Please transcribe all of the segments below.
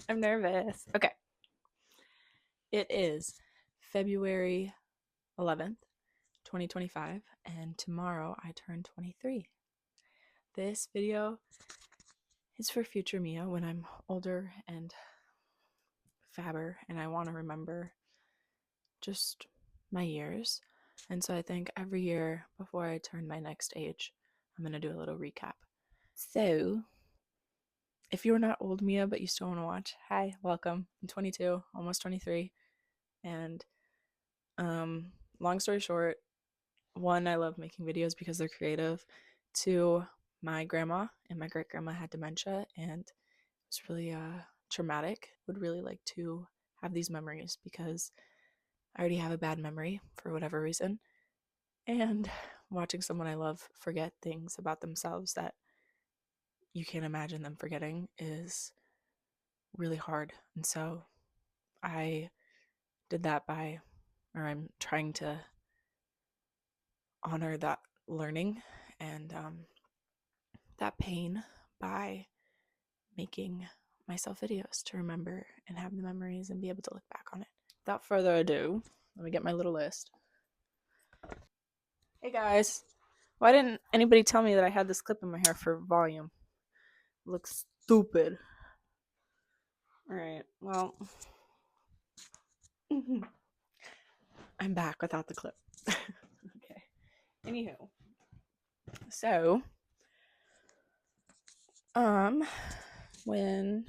I'm nervous. Okay. It is February 11th, 2025, and tomorrow I turn 23. This video is for future Mia when I'm older and fabber and I want to remember just my years. And so I think every year before I turn my next age, I'm going to do a little recap. So, if you're not old Mia but you still want to watch, hi, welcome. I'm 22, almost 23. And long story short, one, I love making videos because they're creative. Two, my grandma and my great grandma had dementia and it was really traumatic. Would really like to have these memories because I already have a bad memory for whatever reason. And watching someone I love forget things about themselves that you can't imagine them forgetting is really hard. And so I did that I'm trying to honor that learning and that pain by making myself videos to remember and have the memories and be able to look back on it. Without further ado, let me get my little list. Hey guys, why didn't anybody tell me that I had this clip in my hair for volume? It looks stupid. Alright, well, I'm back without the clip. Okay. Anywho, so, when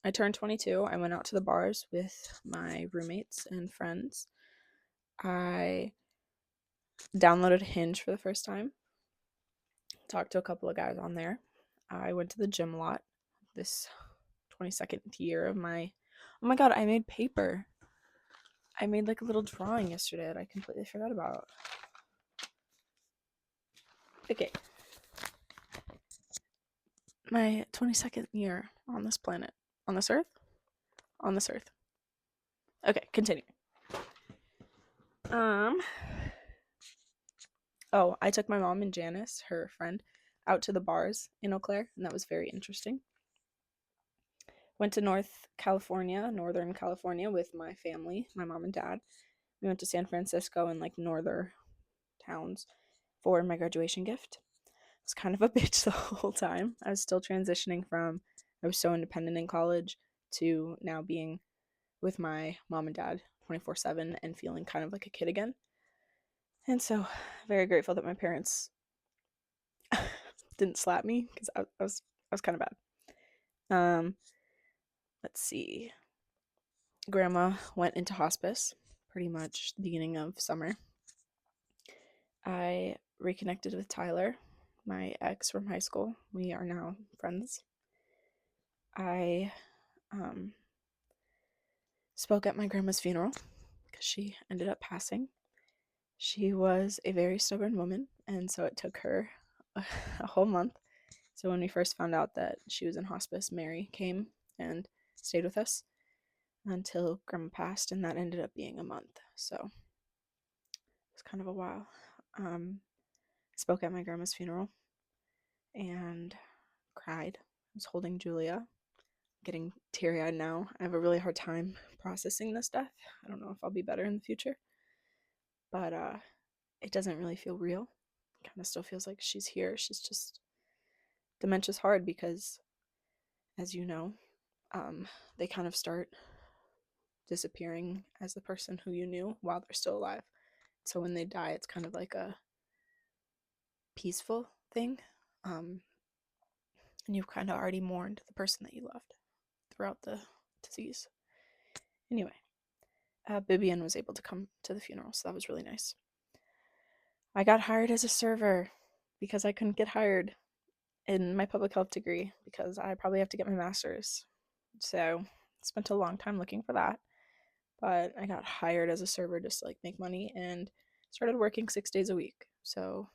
I turned 22, I went out to the bars with my roommates and friends. I downloaded Hinge for the first time, talked to a couple of guys on there. I went to the gym a lot this 22nd year of my. Oh my god, I made paper. I made like a little drawing yesterday that I completely forgot about. Okay. My 22nd year on this planet. On this earth? On this earth. Okay, continue. Oh, I took my mom and Janice, her friend, out to the bars in Eau Claire, and that was very interesting. Went to Northern California with my family, my mom and dad. We went to San Francisco and like northern towns for my graduation gift. I was kind of a bitch the whole time. I was still transitioning from I was so independent in college to now being with my mom and dad 24/7 and feeling kind of like a kid again. And so very grateful that my parents didn't slap me because I was kind of bad. Let's see. Grandma went into hospice pretty much the beginning of summer. I reconnected with Tyler, my ex from high school. We are now friends. I spoke at my grandma's funeral because she ended up passing. She was a very stubborn woman, and so it took her a whole month. So when we first found out that she was in hospice, Mary came and stayed with us until grandma passed, and that ended up being a month. So it was kind of a while. I spoke at my grandma's funeral and cried. I was holding Julia, getting teary-eyed now. I have a really hard time processing this death. I don't know if I'll be better in the future, but it doesn't really feel real. It kind of still feels like she's here. She's just dementia's hard because, as you know, they kind of start disappearing as the person who you knew while they're still alive. So when they die, it's kind of like a peaceful thing. And you've kind of already mourned the person that you loved throughout the disease. Anyway, Bibian was able to come to the funeral, so that was really nice. I got hired as a server because I couldn't get hired in my public health degree because I probably have to get my master's. So spent a long time looking for that. But I got hired as a server just to like make money and started working 6 days a week. So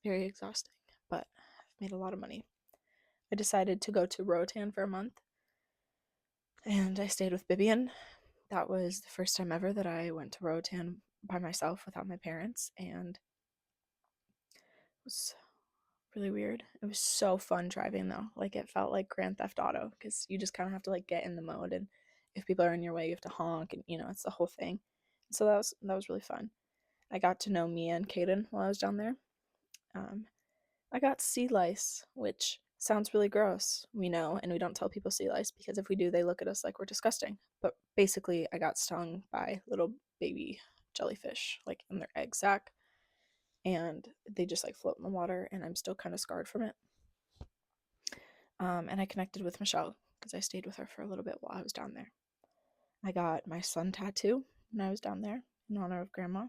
very exhausting, but I've made a lot of money. I decided to go to Roatan for a month and I stayed with Bibian. That was the first time ever that I went to Roatan by myself without my parents, and it was really weird. It was so fun driving though. Like it felt like Grand Theft Auto because you just kind of have to like get in the mode, and if people are in your way, you have to honk, and it's the whole thing. So that was really fun. I got to know Mia and Kaden while I was down there. Um, I got sea lice, which sounds really gross. We know, and we don't tell people sea lice because if we do, they look at us like we're disgusting. But basically, I got stung by little baby jellyfish, like in their egg sac, and they just like float in the water, and I'm still kind of scarred from it. And I connected with Michelle because I stayed with her for a little bit while I was down there. I got my son tattoo when I was down there in honor of Grandma,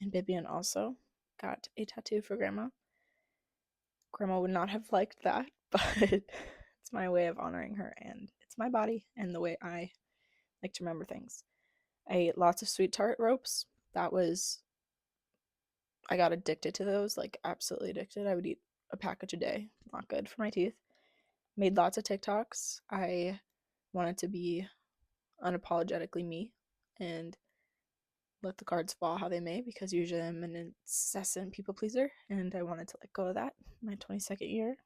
and Bibian also got a tattoo for Grandma. Grandma would not have liked that, but it's my way of honoring her, and it's my body and the way I like to remember things. I ate lots of sweet tart ropes. I got addicted to those, like absolutely addicted. I would eat a package a day. Not good for my teeth. Made lots of TikToks. I wanted to be unapologetically me and let the cards fall how they may, because usually I'm an incessant people pleaser, and I wanted to let go of that my 22nd year.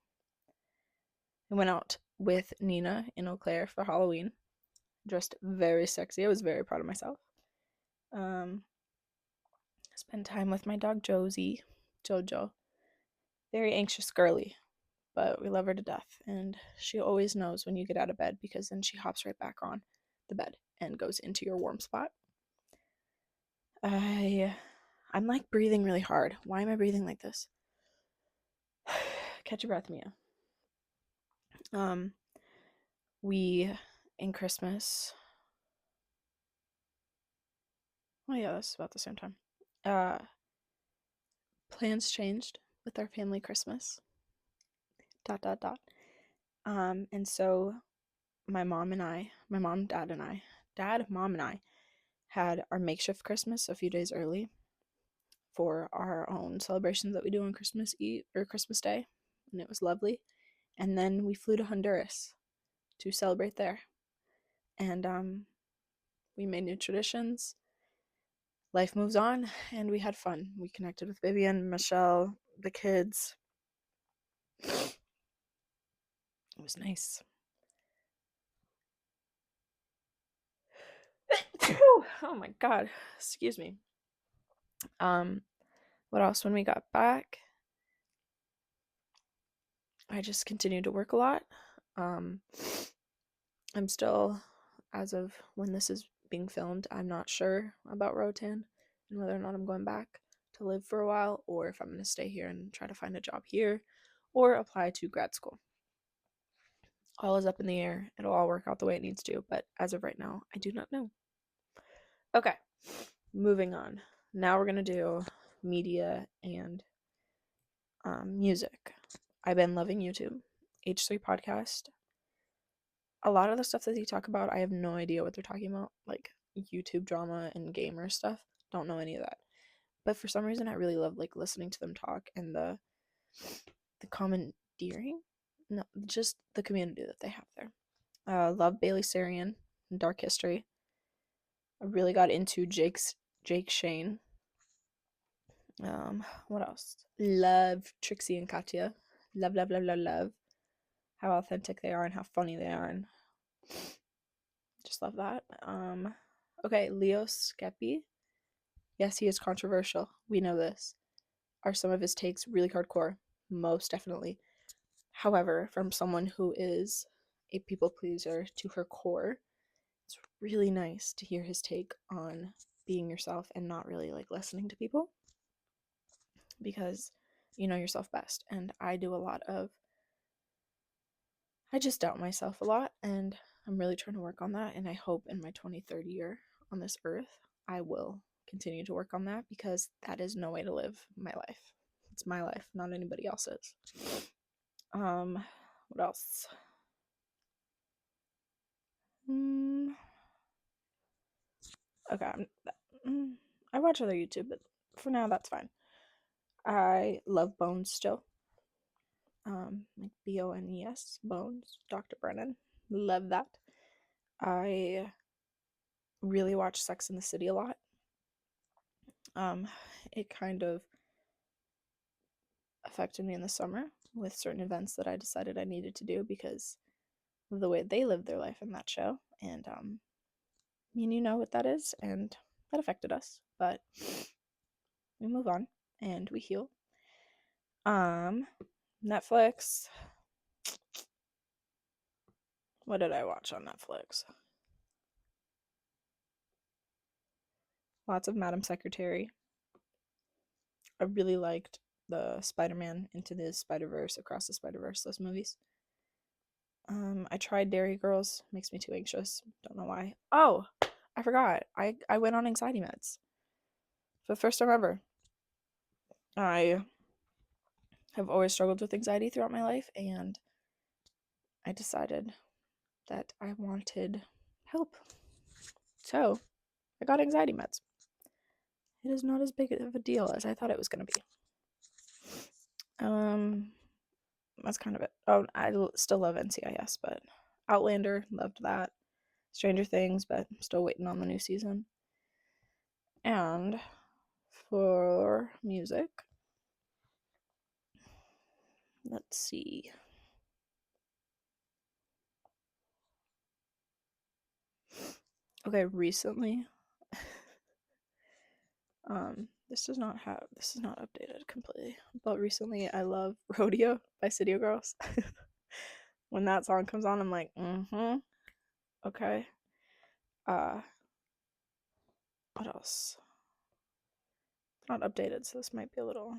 I went out with Nina in Eau Claire for Halloween, dressed very sexy. I was very proud of myself. Spent time with my dog Josie, Jojo. Very anxious girly, but we love her to death, and she always knows when you get out of bed because then she hops right back on the bed and goes into your warm spot. I'm like breathing really hard. Why am I breathing like this? Catch your breath, Mia. We in Christmas. Oh yeah, that's about the same time. Plans changed with our family Christmas. ... And so my mom, dad, mom, and I had our makeshift Christmas a few days early for our own celebrations that we do on Christmas Eve or Christmas Day, and it was lovely. And then we flew to Honduras to celebrate there, and we made new traditions. Life moves on, and we had fun. We connected with Vivian, Michelle, the kids. It was nice. Oh my god, excuse me. What else? When we got back, I just continued to work a lot. I'm still, as of when this is being filmed, I'm not sure about Rotan and whether or not I'm going back to live for a while, or if I'm going to stay here and try to find a job here or apply to grad school. All is up in the air. It'll all work out the way it needs to, but as of right now, I do not know. Okay, moving on. Now we're going to do media and music. I've been loving YouTube. H3 podcast. A lot of the stuff that they talk about, I have no idea what they're talking about. Like YouTube drama and gamer stuff. Don't know any of that. But for some reason, I really love like listening to them talk, and the commandeering. No, just the community that they have there. Love Bailey Sarian and Dark History. I really got into Jake Shane. What else? Love Trixie and Katya. Love, love, love, love, love how authentic they are and how funny they are, and just love that. Okay, Leo Skepi. Yes, he is controversial. We know this. Are some of his takes really hardcore? Most definitely. However, from someone who is a people pleaser to her core, it's really nice to hear his take on being yourself and not really like listening to people, because you know yourself best. And I just doubt myself a lot, and I'm really trying to work on that, and I hope in my 23rd year on this earth I will continue to work on that, because that is no way to live my life. It's my life, not anybody else's. What else? Okay, I watch other YouTube, but for now that's fine. I love Bones still. Like Bones, Bones, Dr. Brennan. Love that. I really watch Sex in the City a lot. It kind of affected me in the summer with certain events that I decided I needed to do because of the way they lived their life in that show. And me and you know what that is, and that affected us. But we move on and we heal. Netflix. What did I watch on Netflix? Lots of Madam Secretary. I really liked the Spider-Man Into the Spider-Verse, Across the Spider-Verse, those movies. I tried Dairy Girls. Makes me too anxious. Don't know why. Oh, I forgot. I went on anxiety meds for the first time ever. I have always struggled with anxiety throughout my life, and I decided that I wanted help. So I got anxiety meds. It is not as big of a deal as I thought it was going to be. That's kind of it. Oh, I still love NCIS, but Outlander, loved that. Stranger Things, but I'm still waiting on the new season. And for music, let's see. Okay, recently, this is not updated completely, but recently I love Rodeo by City of Girls. When that song comes on, I'm like, okay. What else? It's not updated, so this might be a little.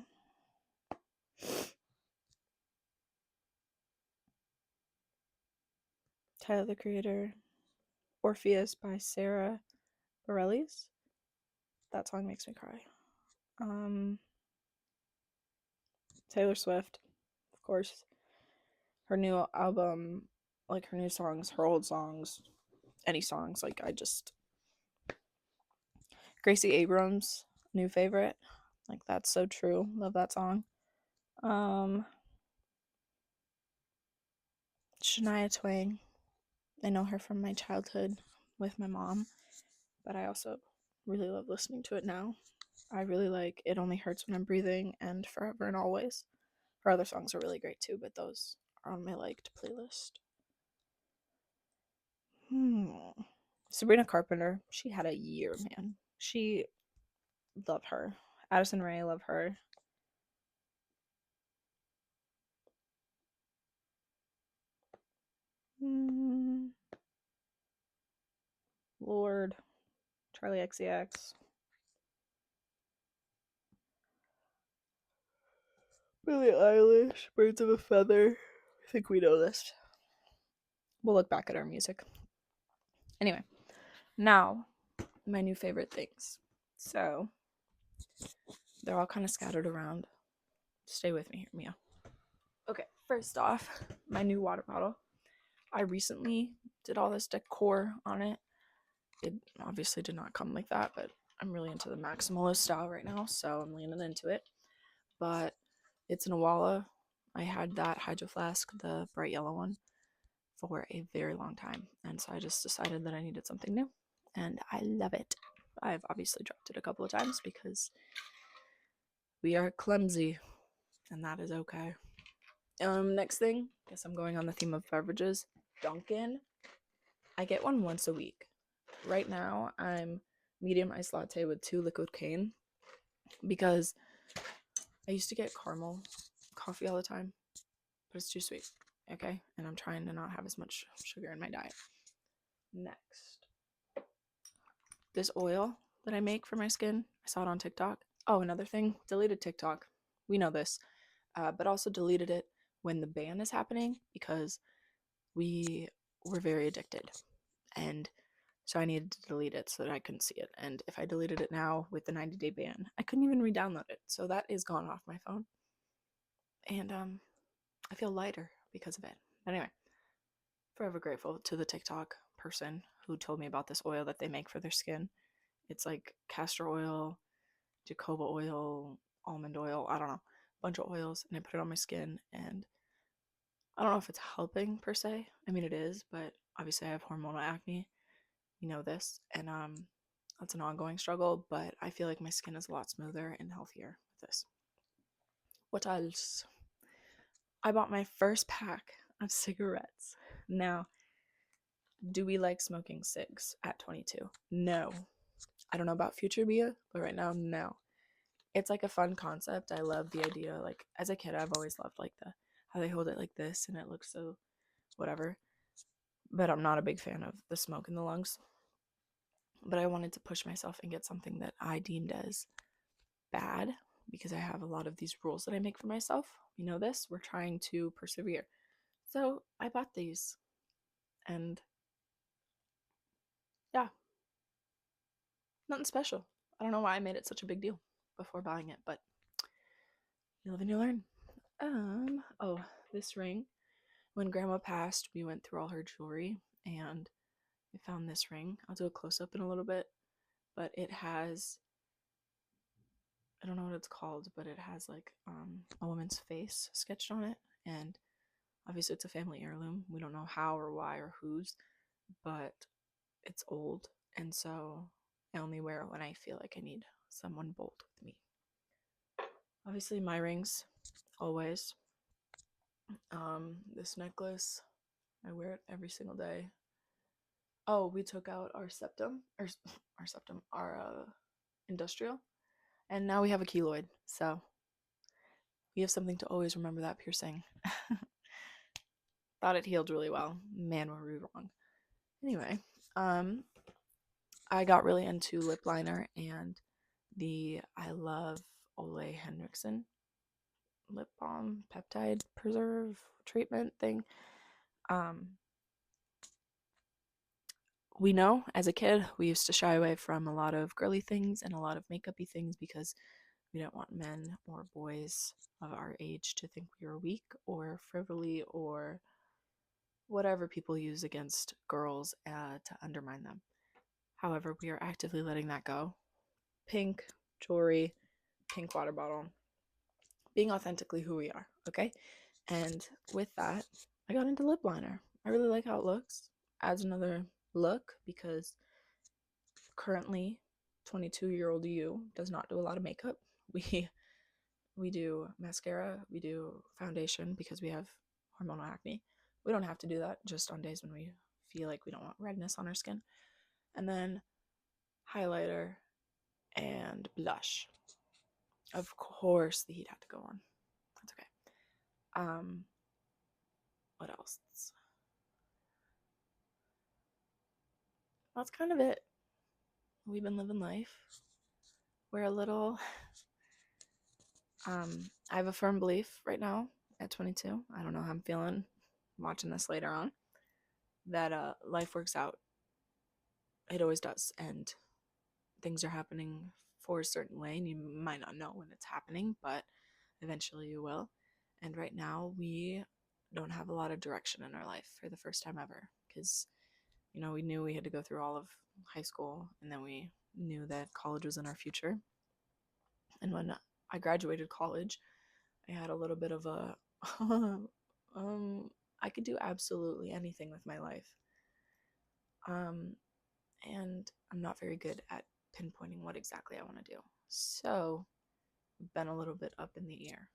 Tyler the Creator, Orpheus by Sarah Bareilles. That song makes me cry. Taylor Swift, of course. Her new album, like her new songs, her old songs, any songs, like I just. Gracie Abrams, new favorite. Like that's so true. Love that song. Shania Twain. I know her from my childhood with my mom, but I also really love listening to it now. I really like It Only Hurts When I'm Breathing and Forever and Always. Her other songs are really great too, but those are on my liked playlist. Sabrina Carpenter. She had a year, man. She love her. Addison Rae, love her. Lord. Charlie XCX. Billie Eilish. Birds of a Feather. I think we know this. We'll look back at our music. Anyway, now my new favorite things. So they're all kind of scattered around. Stay with me here, Mia. Okay, first off, my new water bottle. I recently did all this decor on it. It obviously did not come like that, but I'm really into the maximalist style right now, so I'm leaning into it. But it's an Awala. I had that Hydro Flask, the bright yellow one, for a very long time, and so I just decided that I needed something new, and I love it. I've obviously dropped it a couple of times because we are clumsy, and that is okay. Next thing, guess I'm going on the theme of beverages. Dunkin'. I get one once a week. Right now, I'm medium iced latte with 2 liquid cane because I used to get caramel coffee all the time, but it's too sweet. Okay, and I'm trying to not have as much sugar in my diet. Next, this oil that I make for my skin, I saw it on TikTok. Oh, another thing, deleted TikTok. We know this, but also deleted it when the ban is happening because we were very addicted, and so I needed to delete it so that I couldn't see it. And if I deleted it now with the 90-day ban, I couldn't even re-download it. So that is gone off my phone, and I feel lighter because of it. Anyway, forever grateful to the TikTok person who told me about this oil that they make for their skin. It's like castor oil, jojoba oil, almond oil, I don't know, a bunch of oils, and I put it on my skin, and I don't know if it's helping per se. I mean, it is, but obviously I have hormonal acne. You know this, and that's an ongoing struggle, but I feel like my skin is a lot smoother and healthier with this. What else? I bought my first pack of cigarettes. Now, do we like smoking cigs at 22? No. I don't know about future Bia, but right now, no. It's like a fun concept. I love the idea. Like, as a kid, I've always loved like how they hold it like this and it looks so whatever. But I'm not a big fan of the smoke in the lungs. But I wanted to push myself and get something that I deemed as bad because I have a lot of these rules that I make for myself. You know this? We're trying to persevere. So I bought these. And yeah, nothing special. I don't know why I made it such a big deal before buying it, but you live and you learn. Oh, this ring. When grandma passed, we went through all her jewelry and we found this ring. I'll do a close up in a little bit, but it has, I don't know what it's called, but it has like a woman's face sketched on it, and obviously it's a family heirloom. We don't know how or why or whose, but it's old, and so I only wear it when I feel like I need someone bold with me. Obviously my rings, always. This necklace, I wear it every single day. Oh, we took out our septum, or our industrial, and now we have a keloid, so we have something to always remember that piercing. Thought it healed really well. Man, were we wrong. Anyway, I got really into lip liner and the I love Ole Henriksen lip balm peptide preserve treatment thing. We know as a kid we used to shy away from a lot of girly things and a lot of makeup-y things because we don't want men or boys of our age to think we were weak or frivolly or whatever people use against girls to undermine them. However, we are actively letting that go. Pink jewelry, pink water bottle, being authentically who we are, okay? And with that, I got into lip liner. I really like how it looks. Adds another look because currently 22-year-old you does not do a lot of makeup. We do mascara, we do foundation because we have hormonal acne. We don't have to do that just on days when we feel like we don't want redness on our skin. And then highlighter and blush. Of course the heat had to go on. That's okay. What else? That's kind of it. We've been living life. We're a little I have a firm belief right now at 22. I don't know how I'm feeling watching this later on, that life works out. It always does, and things are happening for a certain way, and you might not know when it's happening, but eventually you will. And right now we don't have a lot of direction in our life for the first time ever, because we knew we had to go through all of high school, and then we knew that college was in our future. And when I graduated college, I had a little bit of a I could do absolutely anything with my life. And I'm not very good at pinpointing what exactly I want to do. So, I've been a little bit up in the air.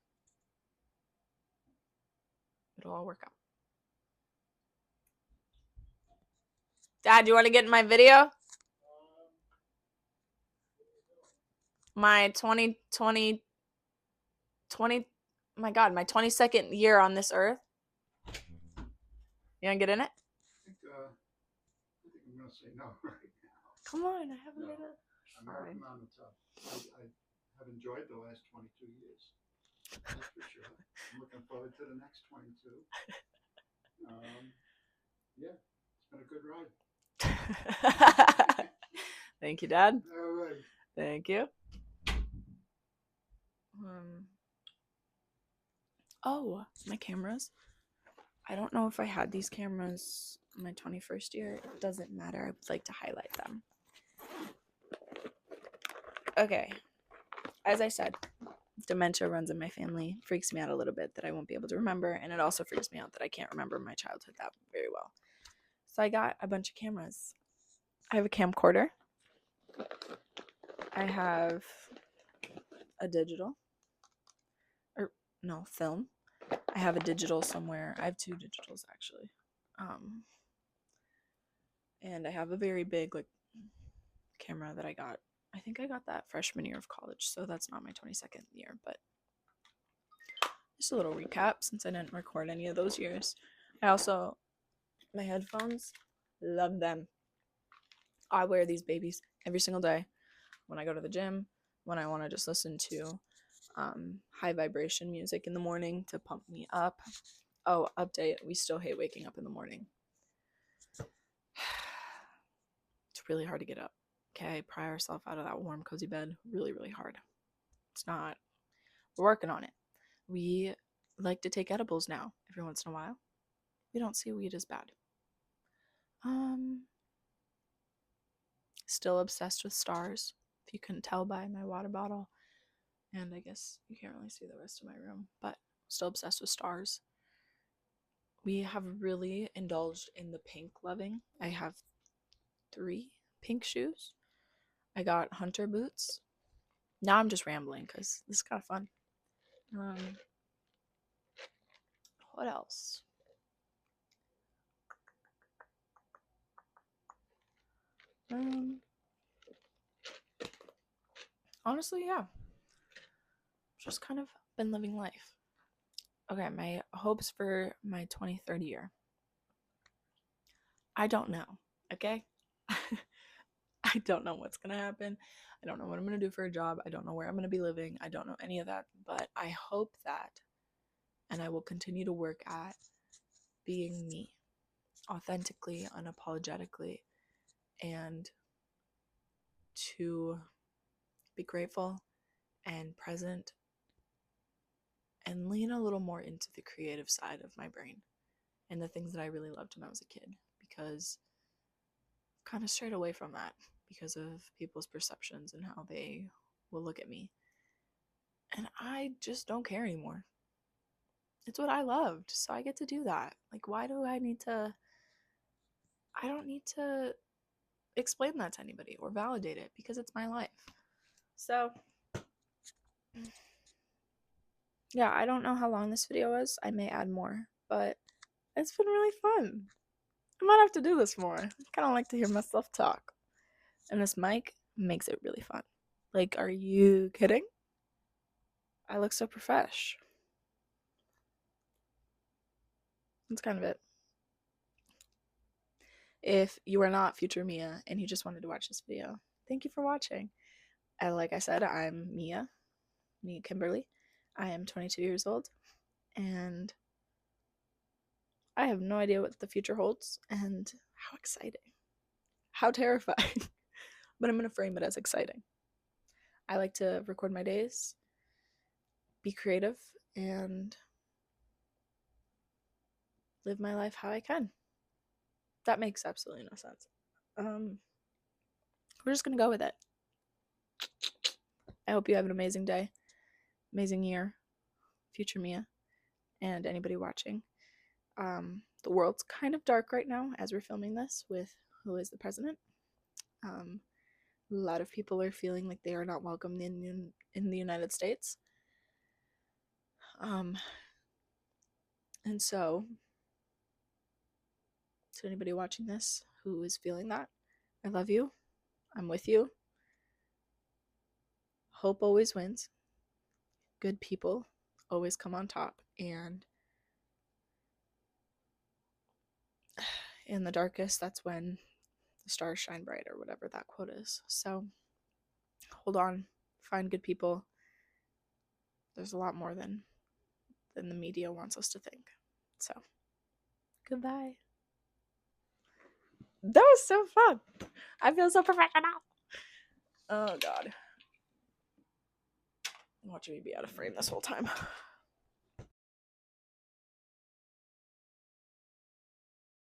It'll all work out. Dad, you want to get in my video? My 2020, my God, my 22nd year on this earth. You want to get in it? I think I'm going to say no right now. Come on, I haven't made it. I'm working on the top. I have enjoyed the last 22 years. That's for sure. I'm looking forward to the next 22. Yeah, it's been a good ride. Thank you, Dad. All right. Thank you. Oh, my cameras. I don't know if I had these cameras my 21st year. It doesn't matter. I would like to highlight them. Okay. As I said, dementia runs in my family. Freaks me out a little bit that I won't be able to remember, and it also freaks me out that I can't remember my childhood that very well. So I got a bunch of cameras. I have a camcorder. I have a digital. Film. I have a digital somewhere. I have 2 digitals actually. And I have a very big like camera that I got. I think I got that freshman year of college, so that's not my 22nd year, but just a little recap since I didn't record any of those years. I also, my headphones, love them. I wear these babies every single day when I go to the gym, when I want to just listen to high vibration music in the morning to pump me up. Oh, update, we still hate waking up in the morning. It's really hard to get up. Okay, pry ourselves out of that warm, cozy bed. Really, really hard. It's not. We're working on it. We like to take edibles now every once in a while. We don't see weed as bad. Still obsessed with stars, if you couldn't tell by my water bottle. And I guess you can't really see the rest of my room, but still obsessed with stars. We have really indulged in the pink loving. I have 3 pink shoes. I got hunter boots. Now I'm just rambling because this is kind of fun. What else? Honestly, yeah. Just kind of been living life. Okay, my hopes for my 23rd year. I don't know, okay? I don't know what's going to happen. I don't know what I'm going to do for a job. I don't know where I'm going to be living. I don't know any of that. But I hope that, and I will continue to work at being me, authentically, unapologetically, and to be grateful and present and lean a little more into the creative side of my brain and the things that I really loved when I was a kid, because I've kind of strayed away from that because of people's perceptions and how they will look at me. And I just don't care anymore. It's what I loved, so I get to do that. Like, why do I need to? I don't need to explain that to anybody or validate it because it's my life. So, yeah, I don't know how long this video is. I may add more, but it's been really fun. I might have to do this more. I kind of like to hear myself talk. And this mic makes it really fun. Like, are you kidding? I look so profesh. That's kind of it. If you are not future Mia and you just wanted to watch this video, thank you for watching. Like I said, I'm Mia Kimberly. I am 22 years old, and I have no idea what the future holds, and how exciting. How terrifying. But I'm going to frame it as exciting. I like to record my days, be creative, and live my life how I can. That makes absolutely no sense. We're just going to go with it. I hope you have an amazing day, amazing year, future Mia, and anybody watching. The world's kind of dark right now as we're filming this with who is the president. A lot of people are feeling like they are not welcome in the United States. And so, to anybody watching this who is feeling that, I love you. I'm with you. Hope always wins. Good people always come on top. And in the darkest, that's when the stars shine bright, or whatever that quote is. So hold on, find good people. There's a lot more than the media wants us to think. So goodbye. That was so fun. I feel so professional. Oh god, I'm watching me be out of frame this whole time.